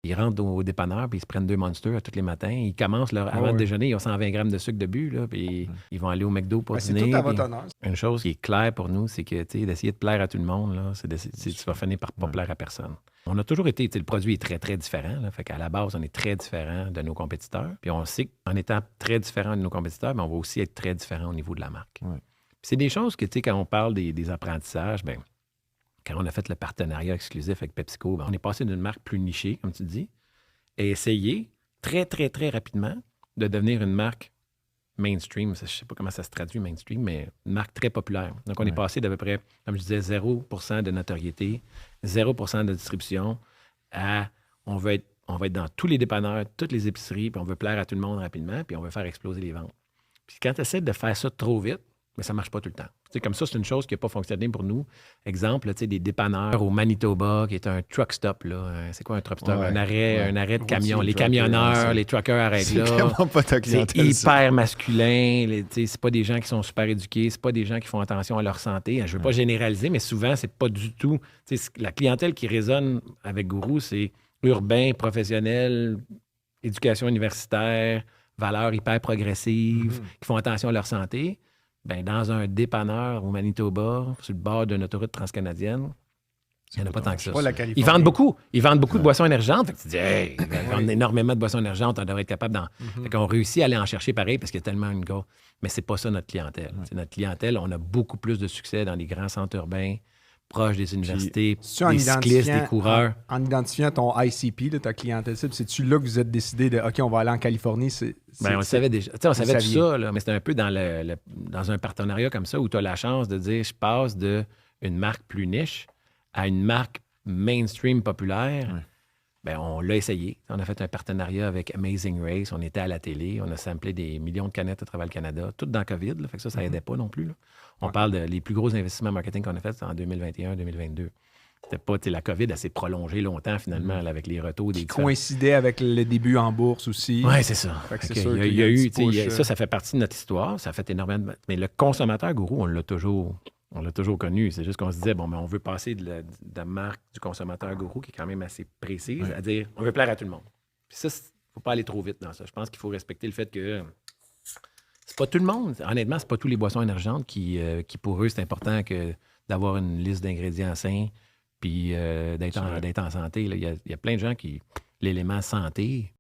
Ils rentrent au dépanneur, puis ils se prennent 2 Monsters tous les matins. Ils commencent avant le déjeuner, ils ont 120 grammes de sucre de but, là, puis ils vont aller au McDo pour C'est dîner. tout à votre honneur. Une chose qui est claire pour nous, c'est que d'essayer de plaire à tout le monde, là, tu vas finir par pas plaire à personne. On a toujours été, le produit est très, très différent. Là, fait qu'à la base, on est très différent de nos compétiteurs. Puis on sait qu'en étant très différent de nos compétiteurs, on va aussi être très différent au niveau de la marque. Ouais. Puis c'est des choses que, quand on parle des apprentissages, bien, quand on a fait le partenariat exclusif avec PepsiCo, on est passé d'une marque plus nichée, comme tu dis, et essayer très, très, très rapidement de devenir une marque mainstream. Je ne sais pas comment ça se traduit, mainstream, mais une marque très populaire. Donc, on est passé d'à peu près, comme je disais, 0 de notoriété, 0 de distribution à on va être dans tous les dépanneurs, toutes les épiceries, puis on veut plaire à tout le monde rapidement, puis on veut faire exploser les ventes. Puis quand tu essaies de faire ça trop vite, mais ça ne marche pas tout le temps. Comme ça, c'est une chose qui n'a pas fonctionné pour nous. Exemple, là, des dépanneurs au Manitoba, qui est un truck stop. Là. C'est quoi un truck stop? Un arrêt de camion. Les camionneurs, les truckers arrêtent là. C'est vraiment pas ta clientèle. C'est hyper masculin. C'est pas des gens qui sont super éduqués. C'est pas des gens qui font attention à leur santé. Je veux pas généraliser, mais souvent, c'est pas du tout... La clientèle qui résonne avec Gourou, c'est urbain, professionnel, éducation universitaire, valeurs hyper progressives, qui font attention à leur santé. Ben, dans un dépanneur au Manitoba, sur le bord d'une autoroute transcanadienne, il n'y en a pas tant que ça. Ils vendent beaucoup. Ils vendent beaucoup de boissons énergentes. Fait que tu dis, hey, ils vendent énormément de boissons énergentes. On devrait être capable d'en. Fait qu'on réussit à aller en chercher pareil parce qu'il y a tellement une grosse. Mais c'est pas ça notre clientèle. C'est notre clientèle, on a beaucoup plus de succès dans les grands centres urbains, proches des universités, des cyclistes, des coureurs. En identifiant ton ICP, là, ta clientèle cible, c'est-tu là que vous êtes décidé de OK, on va aller en Californie? On le savait déjà. On savait tout ça, là, mais c'était un peu dans un partenariat comme ça où tu as la chance de dire je passe d'une marque plus niche à une marque mainstream populaire. Ouais. Ben, on l'a essayé. On a fait un partenariat avec Amazing Race. On était à la télé. On a samplé des millions de canettes à travers le Canada, toutes dans COVID. Là, fait que ça n'aidait pas non plus. Là. On parle les plus gros investissements marketing qu'on a fait, c'est en 2021-2022. C'était pas, la COVID, elle s'est prolongée longtemps, finalement, là, avec les retours des... Qui coïncidait avec le début en bourse aussi. Oui, c'est ça. C'est sûr il y a eu, ça fait partie de notre histoire. Ça a fait énormément... Mais le consommateur Gourou, on l'a toujours connu. C'est juste qu'on se disait, on veut passer de la marque du consommateur Gourou, qui est quand même assez précise, à dire, on veut plaire à tout le monde. Puis ça, il ne faut pas aller trop vite dans ça. Je pense qu'il faut respecter le fait que c'est pas tout le monde. Honnêtement, c'est pas tous les boissons énergentes qui pour eux, c'est important d'avoir une liste d'ingrédients sains puis d'être en santé. Là. Il y a plein de gens qui... L'élément santé,